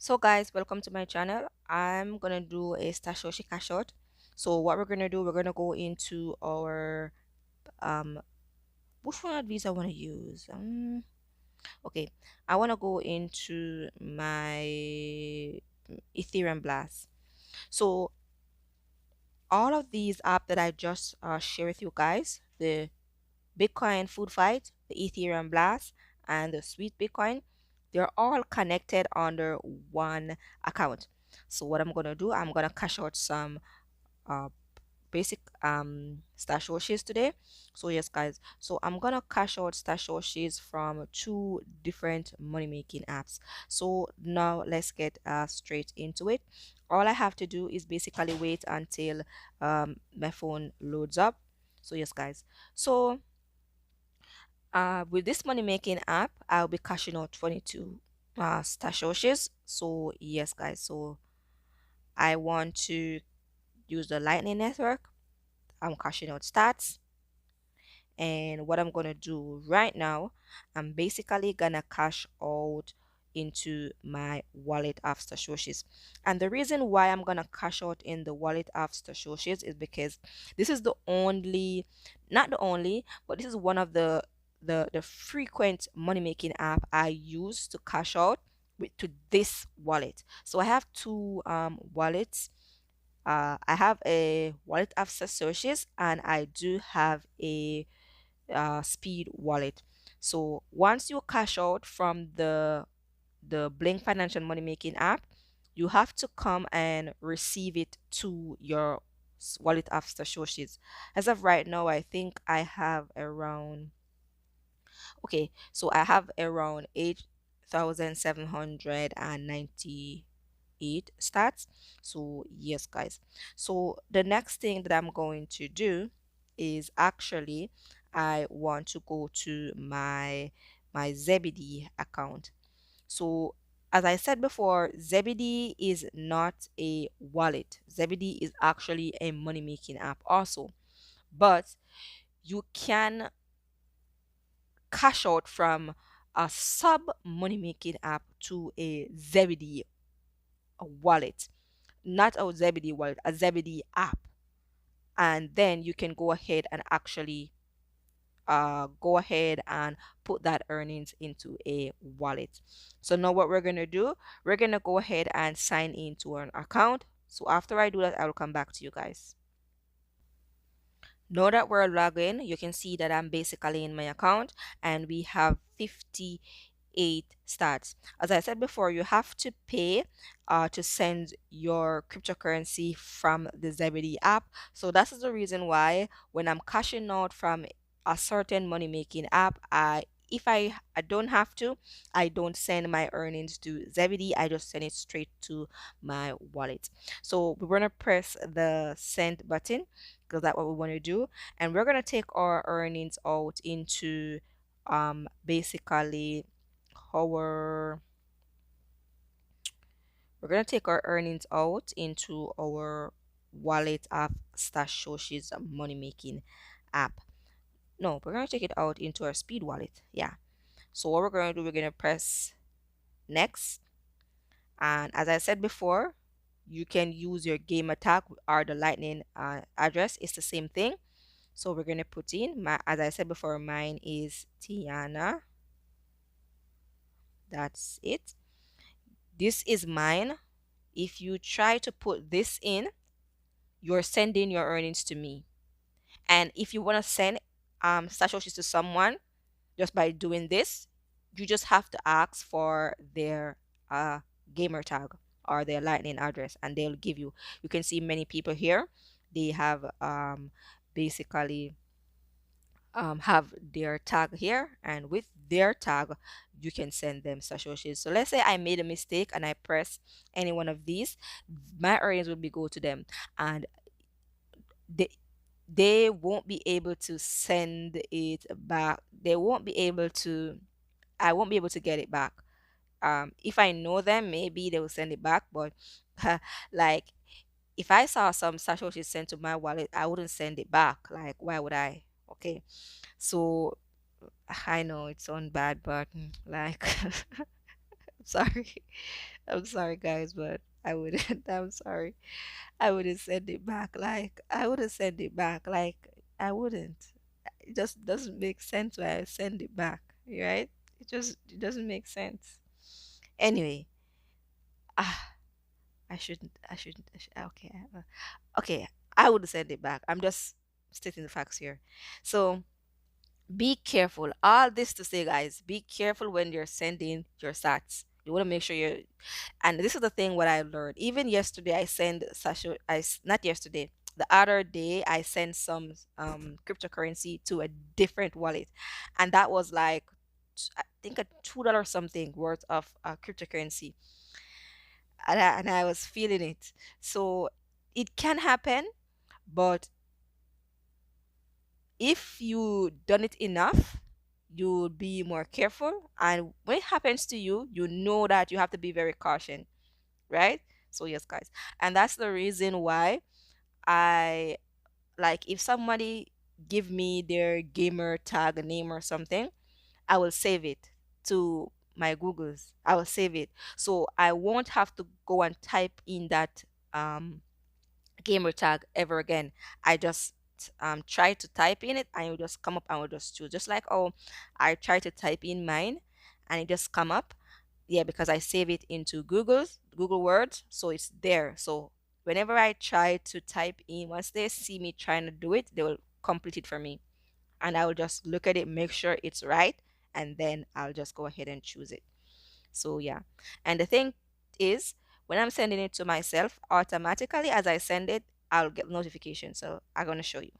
So guys, welcome to my channel. I'm gonna do a Stashoshi cash out. So what we're gonna do, we're gonna go into our um which one of these I want to use. Okay, I want to go into my Ethereum Blast. So all of these app that I just share with you guys, the Bitcoin Food Fight, the Ethereum Blast, and the Sweet Bitcoin, they're all connected under one account. So what I'm gonna do, I'm gonna cash out some uh basic stashoshis today. So yes guys, so I'm gonna cash out stashoshis from two different money making apps. So now let's get straight into it. All I have to do is basically wait until my phone loads up. So yes guys, so with this money making app, I'll be cashing out 22 stashoshis. So yes guys, so I want to use the Lightning Network. I'm cashing out stats. And what I'm gonna do right now, I'm basically gonna cash out into my wallet after Shoshis. And the reason why I'm gonna cash out in the wallet after Shoshis is because this is the only, not the only, but this is one of the frequent money making app I use to cash out with to this wallet. So I have two wallets. I have a wallet after Shoshis, and I do have a speed wallet. So once you cash out from the Bling financial money making app, you have to come and receive it to your wallet after Shoshis. As of right now, I think I have around, okay, so I have around 8,798 stats. So yes guys, so the next thing that I'm going to do is actually I want to go to my Zebedee account. So as I said before, Zebedee is not a wallet. Zebedee is actually a money making app also, but you can cash out from a sub money making app to a Zebedee wallet, not a Zebedee wallet, a Zebedee app. And then you can go ahead and actually go ahead and put that earnings into a wallet. So now what we're going to do, we're going to go ahead and sign into an account. So after I do that, I will come back to you guys. Now that we're logged in, you can see that I'm basically in my account and we have 58 stats. As I said before, you have to pay to send your cryptocurrency from the Zebedee app. So that's the reason why when I'm cashing out from a certain money making app, if I don't have to, I don't send my earnings to Zebedee. I just send it straight to my wallet. So we're gonna press the send button because that's what we want to do, and we're gonna take our earnings out into basically our we're gonna take our earnings out into our wallet app Stash Shoshi's money making app. No, we're gonna take it out into our speed wallet. Yeah. So what we're gonna do, we're gonna press next, and as I said before, you can use your game attack or the lightning address. It's the same thing. So we're gonna put in my, as I said before, mine is Tyanna. That's it. This is mine. If you try to put this in, you're sending your earnings to me. And if you want to send satoshis to someone just by doing this, you just have to ask for their gamer tag or their lightning address, and they'll give you. You can see many people here. They have basically have their tag here, and with their tag you can send them satoshis. So let's say I made a mistake and I press any one of these, my earnings will be go to them, and they they won't be able to send it back. They won't be able to, I won't be able to get it back. If I know them, maybe they will send it back, but like if I saw some satoshis sent to my wallet, I wouldn't send it back. Like, why would I? Okay. So I know it sounds bad, but like, sorry. I'm sorry, guys, but I wouldn't. I'm sorry. I wouldn't send it back. Like, I wouldn't send it back. Like, I wouldn't. It just doesn't make sense why I send it back, right? It doesn't make sense. Anyway, ah, okay, okay. I would send it back. I'm just stating the facts here. So be careful. All this to say, guys, be careful when you're sending your sats. You want to make sure you're, and this is the thing what I learned. Even yesterday, I sent Sasha. Not yesterday. The other day, I sent some cryptocurrency to a different wallet, and that was like I think a $2 something worth of cryptocurrency, and I was feeling it. So it can happen, but if you done it enough, you'll be more careful. And when it happens to you, you know that you have to be very cautious, right? So yes, guys, and that's the reason why I like if somebody give me their gamer tag name or something, I will save it to my Googles. I will save it so I won't have to go and type in that um gamer tag ever again. I just try to type in it and it will just come up and will just choose. Just like oh, I try to type in mine and it just come up. Yeah, because I save it into Google Words, so it's there. So whenever I try to type in, once they see me trying to do it, they will complete it for me. And I will just look at it, make sure it's right, and then I'll just go ahead and choose it. So yeah. And the thing is, when I'm sending it to myself, automatically as I send it, I'll get notification. So I'm gonna show you.